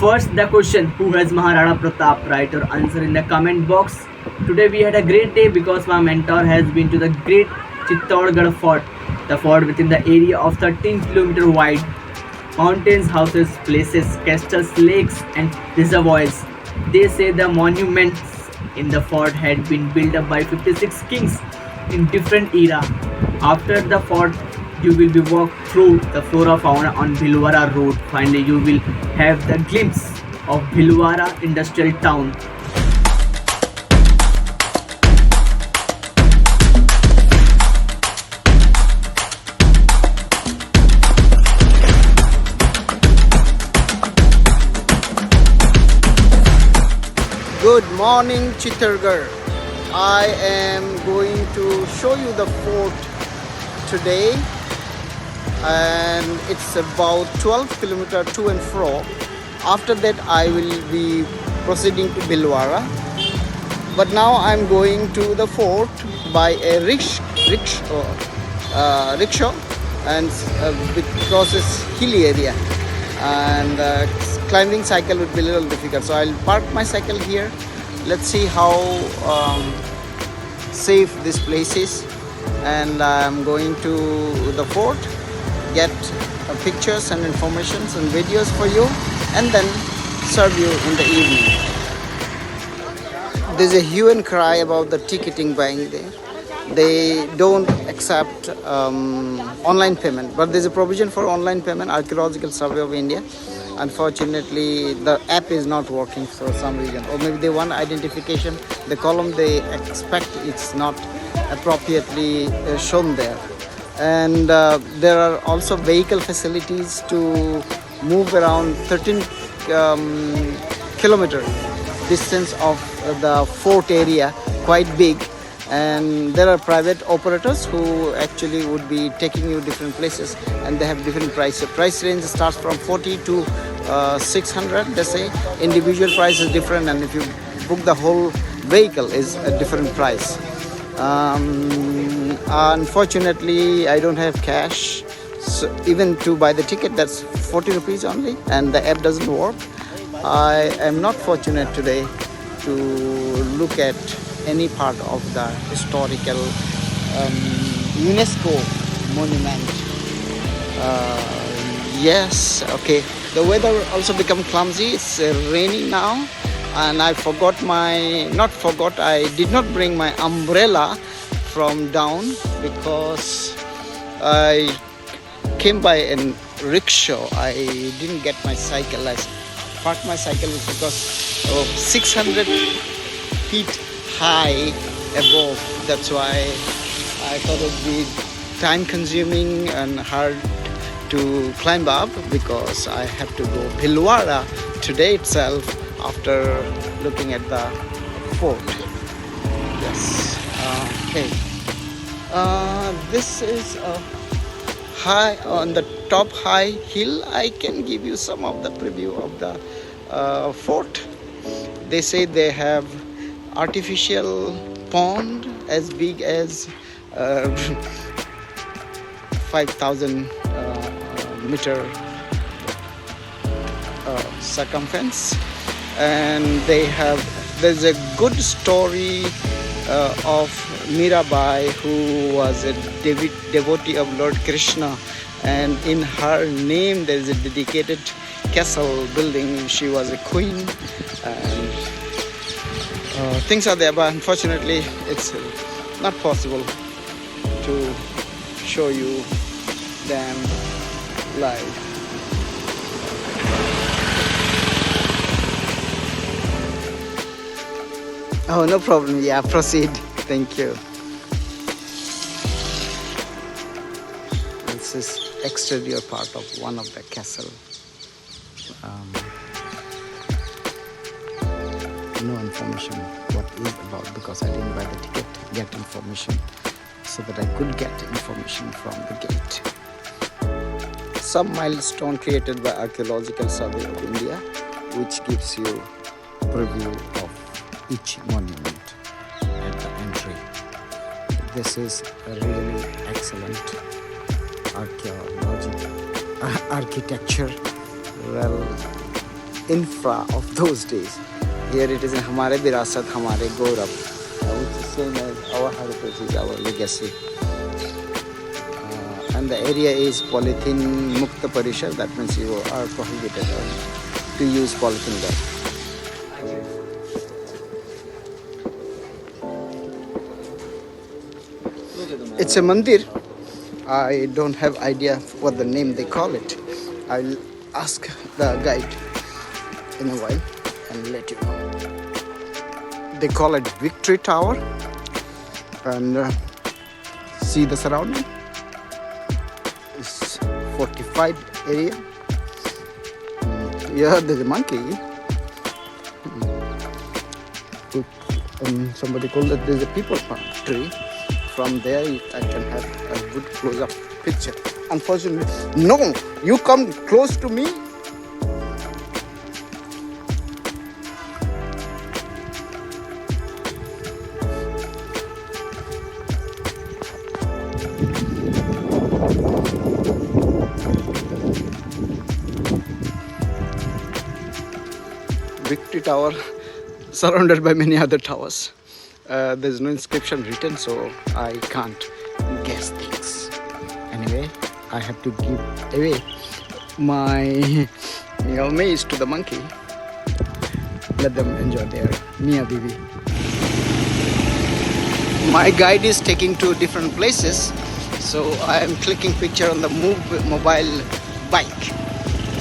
First, the question: who has Maharana Pratap? Write your answer in the comment box. Today we had a great day because my mentor has been to the great Chittorgarh Fort, the fort within the area of 13-kilometer wide. Mountains, houses, places, castles, lakes, and reservoirs. They say the monuments in the fort had been built up by 56 kings in different era. After the fort, you will be walked through the flora fauna on Bhilwara Road. Finally, you will have the glimpse of Bhilwara Industrial Town. Good morning, Chittorgarh. I am going to show you the fort today, and it's about 12 kilometer to and fro. After that, I will be proceeding to Bhilwara. But now I'm going to the fort by a rickshaw, and because it's hilly area, and climbing cycle would be a little difficult, so I'll park my cycle here. Let's see how safe this place is, and I'm going to the fort, get pictures and informations and videos for you, and then serve you in the evening. There's a hue and cry about the ticketing buying there. They don't accept online payment, but there's a provision for online payment. Archaeological Survey of India. Unfortunately, the app is not working for some reason, or maybe they want identification. The column they expect it's not appropriately shown there. And there are also vehicle facilities to move around 13 kilometer distance of the fort area, quite big. And there are private operators who actually would be taking you different places, and they have different prices. Price range starts from 40 to 600. They say individual price is different, and if you book the whole vehicle is a different price. Unfortunately, I don't have cash, so even to buy the ticket, that's 40 rupees only, and the app doesn't work. I am not fortunate today to look at any part of the historical UNESCO monument. Yes, okay. The weather also become clumsy. It's raining now, and I did not bring my umbrella from down because I came by a rickshaw. I didn't get my cycle. I parked my cycle because of 600 feet high above. That's why I thought it would be time consuming and hard to climb up, because I have to go Bhilwara today itself after looking at the fort. Yes. Okay. This is a high on the top high hill. I can give you some of the preview of the fort. They say they have artificial pond as big as 5,000 meter circumference, and there's a good story of Mirabai, who was a devotee of Lord Krishna, and in her name there is a dedicated castle building. She was a queen, and things are there, but unfortunately it's not possible to show you them live. Oh, no problem. Yeah, proceed. Thank you. This is exterior part of one of the castle. No information what is about, because I didn't buy the ticket, get information, so that I could get information from the gate. Some milestone created by Archaeological Survey of India, which gives you a preview of each monument at the entry. This is a really excellent architecture, well infra of those days. Here it is in हमारे विरासत हमारे गौरव, which is same as our heritage is our legacy. And the area is polythene mukta parishar, that means you are prohibited to use polythene there. It's a mandir. I don't have idea what the name they call it. I'll ask the guide in a while and let you know. They call it Victory Tower. And see the surrounding. It's fortified area. Yeah, there's a monkey. And somebody called it there's a people palm tree. From there I can have a good close-up picture. Unfortunately, no, you come close to me. Victory Tower, surrounded by many other towers. There's no inscription written, so I can't guess things. Anyway, I have to give away my maze to the monkey. Let them enjoy their Mia Bibi. My guide is taking to different places, so I am clicking picture on the mobile bike,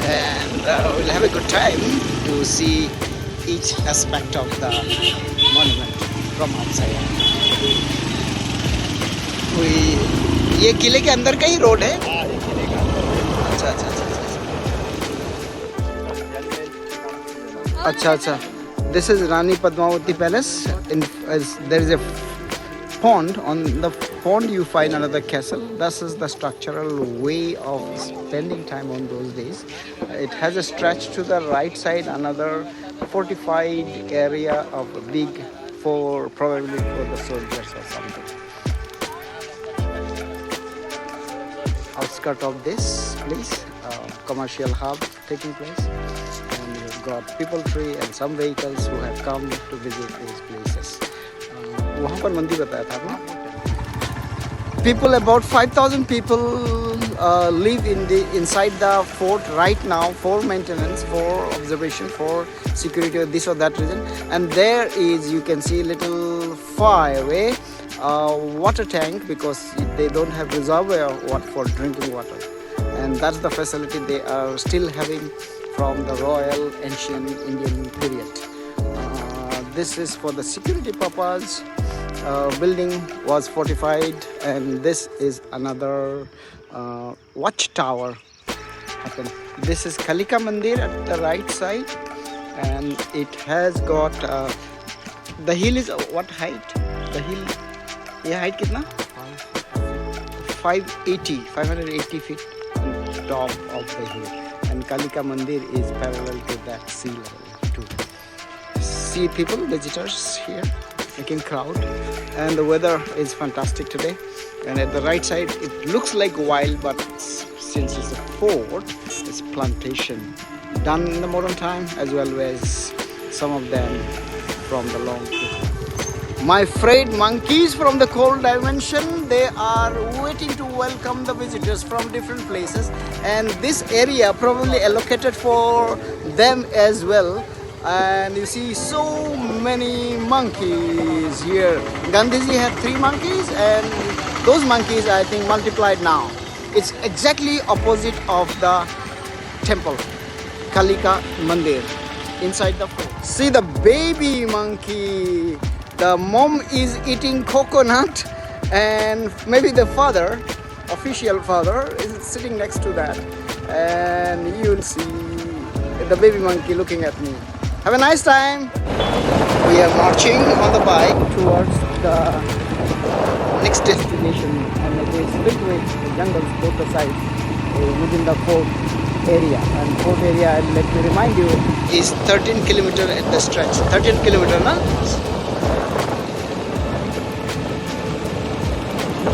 and we'll have a good time to see each aspect of the monument from outside. ये किले के अंदर का ही road है? अच्छा अच्छा अच्छा अच्छा. This is Rani Padmavati Palace. There is a pond. On the pond you find another castle. This is the structural way of spending time on those days. It has a stretch to the right side, another fortified area of a big probably for the soldiers or something. Outskirt of this place, commercial hub taking place, and you've got people tree and some vehicles who have come to visit these places. वहाँ पर मंदिर बताया था आपने? People, about 5,000 people live inside the fort right now for maintenance, for observation, for security or this or that reason. And there is, you can see little far away water tank, because they don't have reservoir for drinking water. And that's the facility they are still having from the royal ancient Indian period. This is for the security purpose. Building was fortified, and this is another watchtower. This is Kalika Mandir at the right side, and it has got the hill is what height? The hill, ये height कितना? 580 feet on top of the hill, and Kalika Mandir is parallel to that sea level too. See people, visitors here, making crowd, and the weather is fantastic today. And at the right side it looks like wild, but since it's a fort, it's plantation done in the modern time, as well as some of them from the long before. My afraid monkeys from the cold dimension, they are waiting to welcome the visitors from different places, and this area probably allocated for them as well. And you see so many monkeys here. Gandhiji had 3 monkeys, and those monkeys I think multiplied now. It's exactly opposite of the temple, Kalika Mandir, inside the fort. See the baby monkey. The mom is eating coconut, and maybe the father, official father, is sitting next to that. And you'll see the baby monkey looking at me. Have a nice time. We are marching on the bike towards the next destination, and it is split with jungles both the sides within the fort area. And fort area, let me remind you, is 13 kilometer at the stretch. 13 kilometer, na?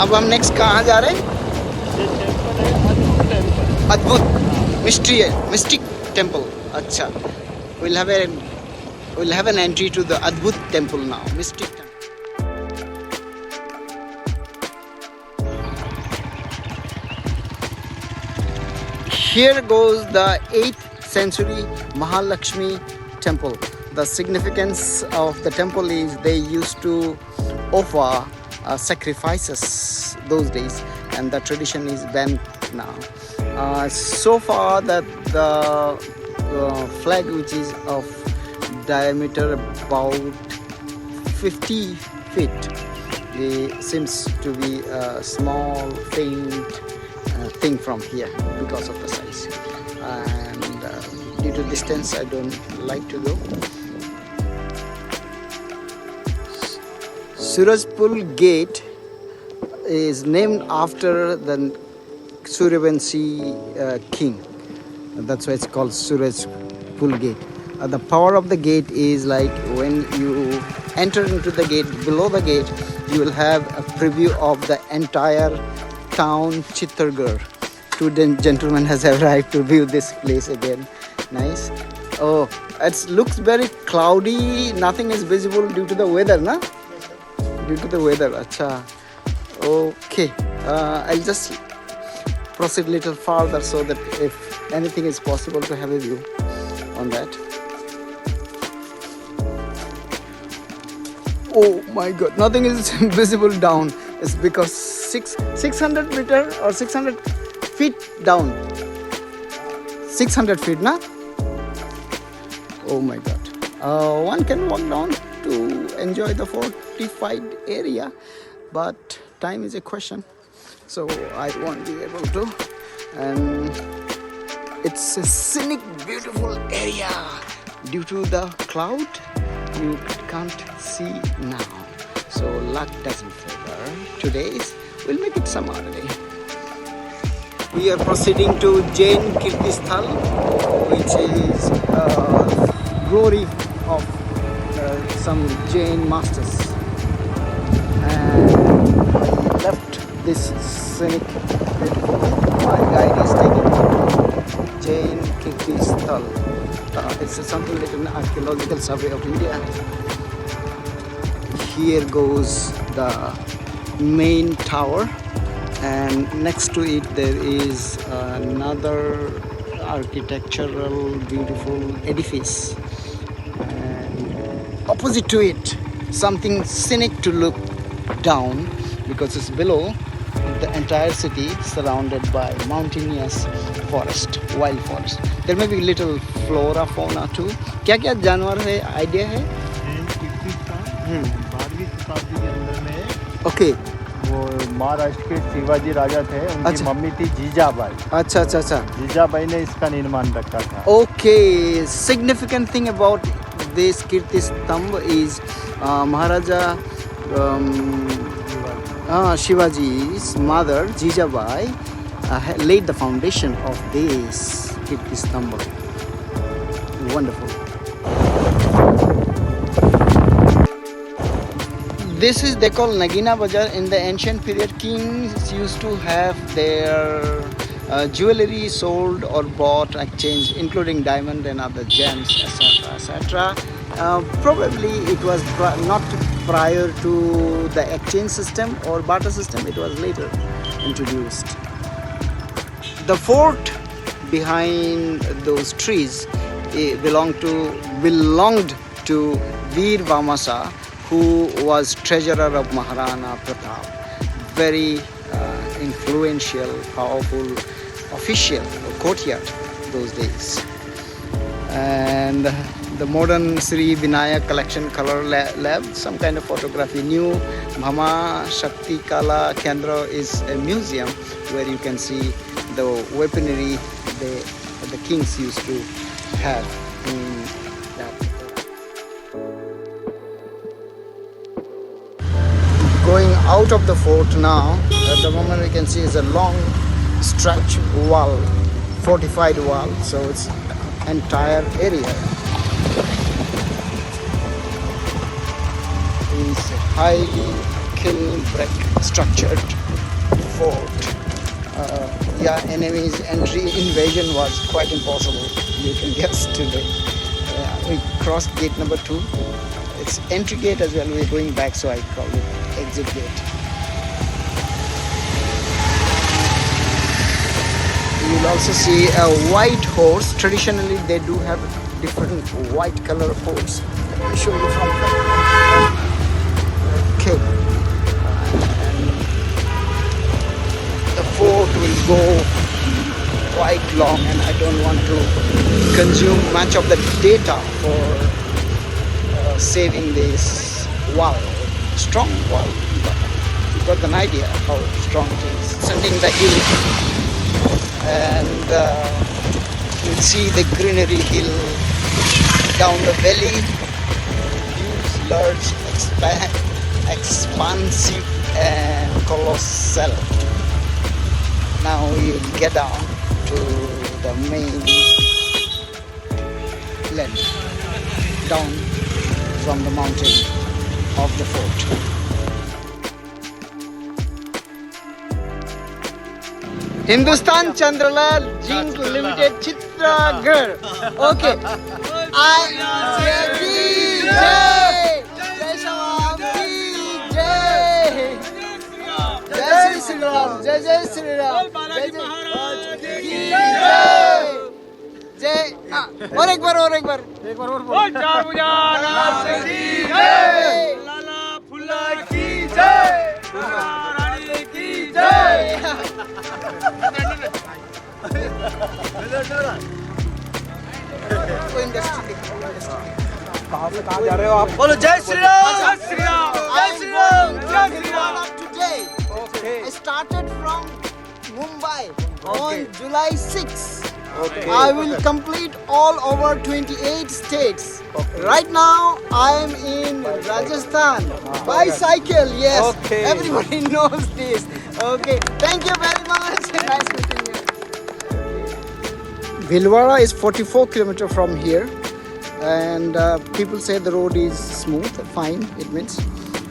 अब हम next कहाँ जा रहे हैं? अद्भुत mystery है, mistake temple. अच्छा, we'll have an entry to the Adbhut temple now, mystic temple. Here goes the 8th century Mahalakshmi temple. The significance of the temple is they used to offer sacrifices those days, and the tradition is banned now. So far that the flag, which is of diameter about 50 feet, it seems to be a small faint thing from here because of the size, and due to distance I don't like to go. Surajpur Gate is named after the Suryavanshi king. That's why it's called Surajpur Gate. The power of the gate is like when you enter into the gate, below the gate, you will have a preview of the entire town Chittorgarh. Two gentlemen has arrived to view this place again. Nice. Oh, it looks very cloudy. Nothing is visible due to the weather, na? Due to the weather. Acha. Okay. I'll just proceed a little farther so that if anything is possible to have a view on that. Oh my god, nothing is visible down. It's because 600 meter or 600 feet down. 600 feet, na? Oh my god. One can walk down to enjoy the fortified area, but time is a question, so I won't be able to. And it's a scenic, beautiful area. Due to the cloud, you can't see now, so luck doesn't favor today's. We'll make it some other day. We are proceeding to Jain Kirtisthal, which is glory of some Jain masters, and I left this scenic beautiful. My guide is taking Jain Kirtisthal. It's something like an archaeological survey of India. Here goes the main tower, and next to it there is another architectural beautiful edifice, and opposite to it something scenic to look down because it's below the entire city surrounded by mountainous forest, wild forest. There may be little flora, fauna too. क्या जानवर है, idea है? 12वीं शताब्दी के अंदर में Okay. वो महाराष्ट्र के शिवाजी राजा थे, उनकी मम्मी थी जीजाबाई. अच्छा. जीजाबाई ने इसका निर्माण रखा था. Okay, significant thing about this Kirti Stambh is Maharaja Shivaji's mother Jijabai laid the foundation of this Kirti Stambh. Wonderful. This is, they call Nagina Bazaar. In the ancient period, kings used to have their jewelry sold or bought, exchanged, including diamond and other gems, etc. Probably it was not prior to the exchange system or barter system. It was later introduced. The fort behind those trees belonged to Veer Vamasa, who was treasurer of Maharana Pratap. Very influential, powerful official courtier those days. And the modern Sri Vinayak collection color lab, some kind of photography. New Bhama Shakti Kala Kendra is a museum where you can see the weaponry the kings used to have in that. Going out of the fort now, at the moment we can see is a long stretch wall, fortified wall, so it's entire area is highly kiln brick structured fort. Enemy's entry invasion was quite impossible, you can guess today. we crossed gate number 2. It's entry gate as well. We're going back, so I call it exit gate. You'll also see a white horse. Traditionally, they do have different white color horse. Let me show you from there. Okay. The fort will go quite long, and I don't want to consume much of the data for saving this wall. Strong wall. You got an idea how strong it is. Ascending the hill, and you'll see the greenery hill down the valley. Huge, large, expansive and colossal. Now you get down to the main land, down from the mountain of the fort. Hindustan Chandralal Jink Limited Chitragarh. Okay. Jai Shri Ram, Jai Jai Shri Ram, Jai Jai. और एक बार और बोलो। चार भुजा की जय, लाला फुल्ला की जय, रानी की जय। कहाँ जा रहे हो आप? बोलो जय श्री राम, जय श्री राम, जय श्री राम, जय Shri Ram. Today, I started from Mumbai on July 6. I will complete all over 28 states. Right now, I am in Rajasthan by cycle. Yes, everybody knows this. Okay, thank you very much. Nice meeting you. Bhilwara is 44 kilometers from here, and people say the road is smooth. Fine, it means.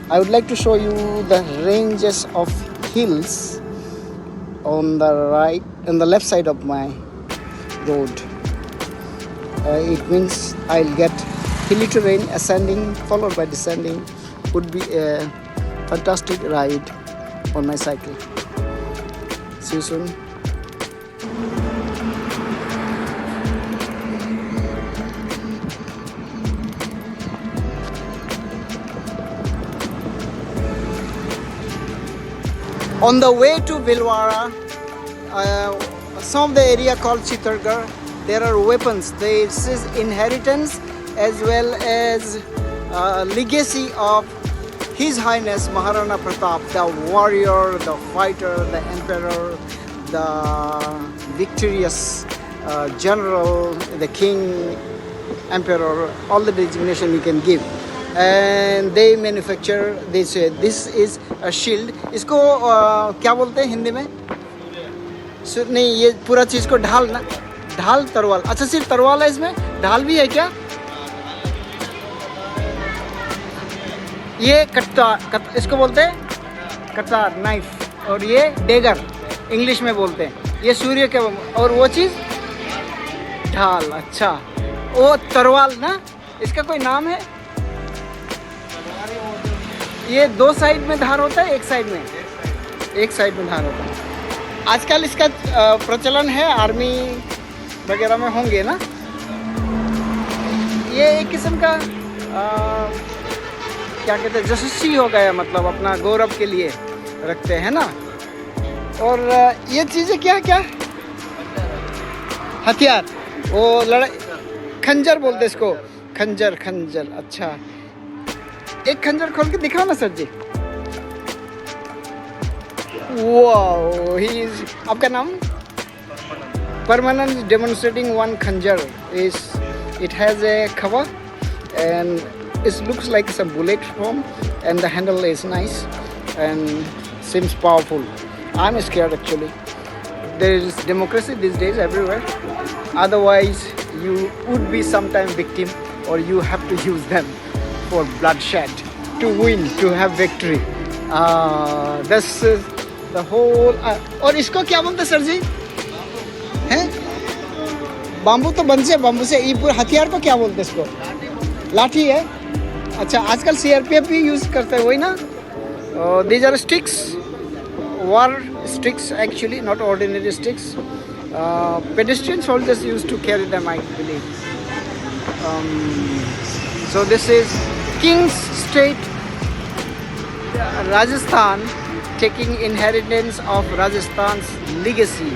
I would like to show you the ranges of hills on the right, on the left side of my road. It means I'll get hilly terrain, ascending followed by descending. Would be a fantastic ride on my cycle. See you soon. On the way to Bhilwara, some of the area called Chitragarh, there are weapons. This is inheritance as well as legacy of His Highness Maharana Pratap, the warrior, the fighter, the emperor, the victorious general, the king, emperor, all the designation you can give. And they manufacture this. This is a shield. इसको क्या बोलते हैं हिंदी में? नहीं, ये पूरा चीज को ढाल ना, ढाल तरवाल। अच्छा, सिर्फ तरवाल है इसमें? ढाल भी है क्या? ये कट्टा, इसको बोलते हैं कटार, नाइफ। और ये डेगर इंग्लिश में बोलते हैं। ये सूर्य के, और वो चीज ढाल। अच्छा, वो तरवाल ना, इसका कोई नाम है? ये दो साइड में धार होता है, एक साइड में धार होता है। आजकल इसका प्रचलन है, आर्मी वगैरह में होंगे ना। ये एक किस्म का क्या कहते हैं, जसूसी हो गया, मतलब अपना गौरव के लिए रखते हैं ना। और ये चीज़ें क्या क्या हथियार, वो खंजर बोलते हैं इसको, खंजर। अच्छा, एक खंजर खोल के दिखाओ ना sir ji. Wow, he is, आपका नाम? Permanent demonstrating one खंजर. It has a cover and it looks like it's a bullet form, and the handle is nice and seems powerful. I'm scared actually. There is democracy these days everywhere. Otherwise, you would be sometime victim, or you have to use them for bloodshed to win, to have victory. This is the whole. और इसको क्या बोलते हैं sir जी? हैं? Bamboo तो bamboo से ये पूरे हथियार को क्या बोलते हैं इसको? लाठी है। अच्छा, आजकल CRPF भी यूज़ करते हैं, वही ना? These are sticks, war sticks actually, not ordinary sticks. Pedestrian soldiers used to carry them, I believe. So this is King's State, Rajasthan, taking inheritance of Rajasthan's legacy.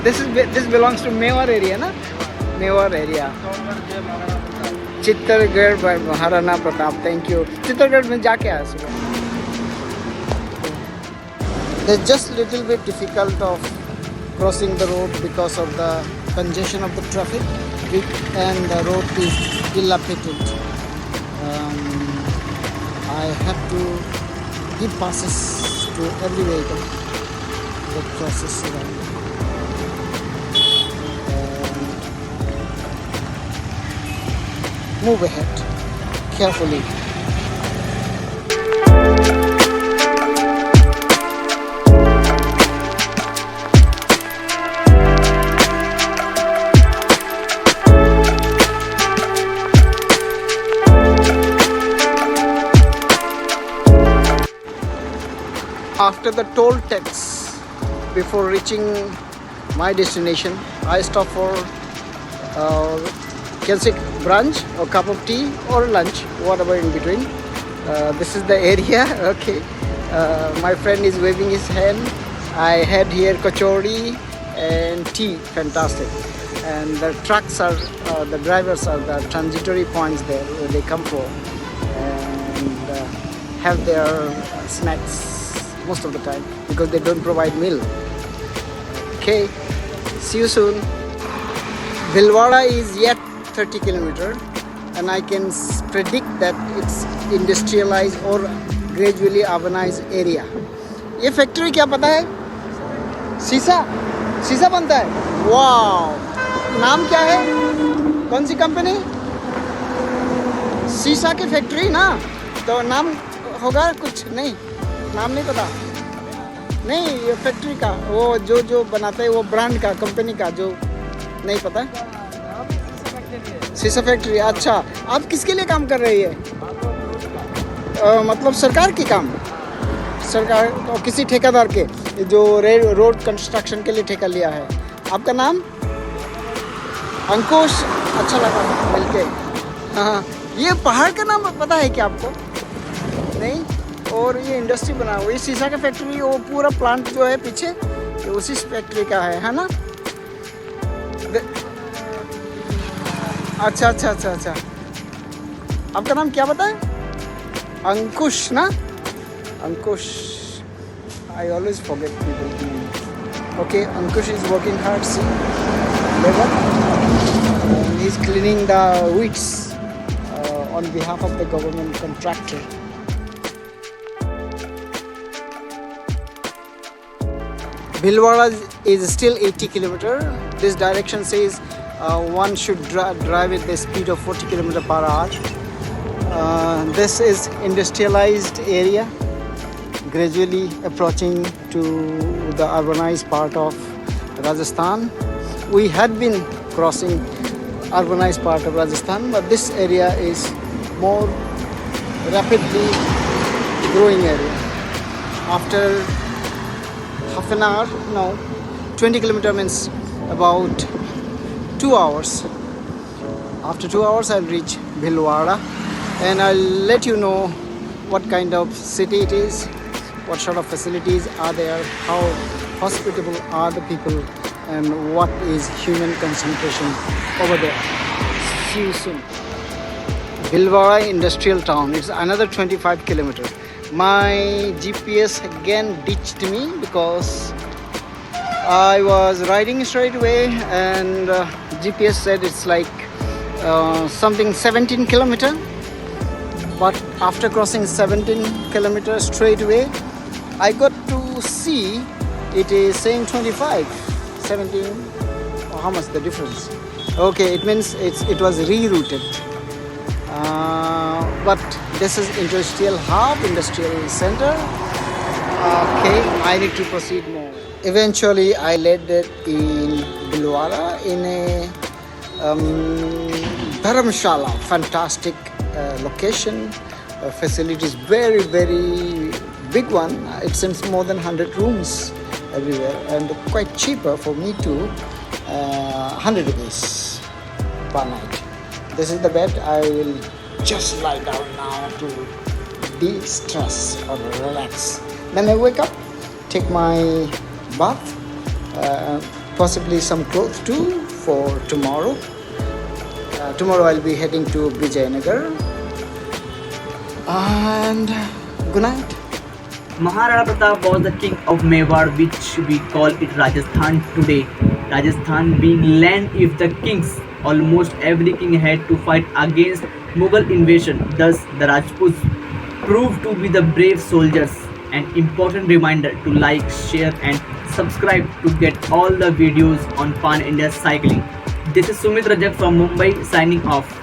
This belongs to Mewar area, na? Mewar area. Chittorgarh by Maharana Pratap. Thank you. Chittorgarh में जाके आया सुबह. It's just little bit difficult of crossing the road because of the congestion of the traffic, and the road is dilapidated. I have to give passes to every vehicle that crosses around. Move ahead carefully. After the toll tax, before reaching my destination, I stop for Kelsey brunch or cup of tea or lunch, whatever in between. This is the area. Okay, my friend is waving his hand. I had here kachori and tea, fantastic. And the trucks are, the drivers are the transitory points there where they come for and have their snacks most of the time because they don't provide meal. Okay, see you soon. Bhilwara is yet 30 kilometer, and I can predict that it's industrialized or gradually urbanized area. ये factory क्या पता है? शीशा बनता है. वाव, नाम क्या है? कौन सी कंपनी? शीशा की फैक्ट्री ना, तो नाम होगा कुछ? नहीं, नाम नहीं पता. नहीं, ये फैक्ट्री का वो जो बनाते हैं वो ब्रांड का, कंपनी का, जो नहीं पता. शीशा फैक्ट्री. अच्छा, आप किसके लिए काम कर रही है? मतलब सरकार की काम, सरकार और किसी ठेकेदार के जो रोड कंस्ट्रक्शन के लिए ठेका लिया है. आपका नाम? अंकुश. अच्छा लगा मिलके. हाँ, ये पहाड़ का नाम पता है क्या आपको? नहीं. और ये इंडस्ट्री बना हुआ, ये शीशा का फैक्ट्री, वो पूरा प्लांट जो है पीछे, ये उसी फैक्ट्री का है ना? अच्छा. आपका नाम क्या बताए? अंकुश ना? अंकुश. I always forget people's names. Okay, Ankush is working hard. See, labor. He's cleaning the weeds on behalf of the government contractor. Bhilwara is still 80 kilometer. This direction says one should drive at the speed of 40 km per hour. This is industrialized area, gradually approaching to the urbanized part of Rajasthan. We had been crossing urbanized part of Rajasthan, but this area is more rapidly growing area. After half an hour, no, 20 km means about 2 hours. After 2 hours I'll reach Bhilwara, and I'll let you know what kind of city it is, what sort of facilities are there, how hospitable are the people, and what is human concentration over there. See you soon. Bhilwara industrial town. It's another 25 kilometers. My GPS again ditched me because I was riding straight away, and GPS said it's like something 17 kilometers. But after crossing 17 kilometers straight away, I got to see it is saying 25, 17. How much the difference? Okay, it means it was rerouted. But this is industrial hub, industrial center. Okay, I need to proceed more. Eventually, I landed in Bhilwara in a Dharamshala, fantastic location. Facilities very big one. It seems more than 100 rooms everywhere and quite cheaper for me too. 100 rupees per night. This is the bed. I will just lie down now to de-stress or relax. Then I wake up, take my bath, possibly some clothes too for tomorrow. Tomorrow I'll be heading to Vijayanagar. And good night. Maharana Pratap was the king of Mewar, which we call it Rajasthan today. Rajasthan being land of the kings, almost every king had to fight against Mughal invasion. Thus, the Rajputs proved to be the brave soldiers. An important reminder to like, share and subscribe to get all the videos on Pan India Cycling. This is Sumit Rajak from Mumbai signing off.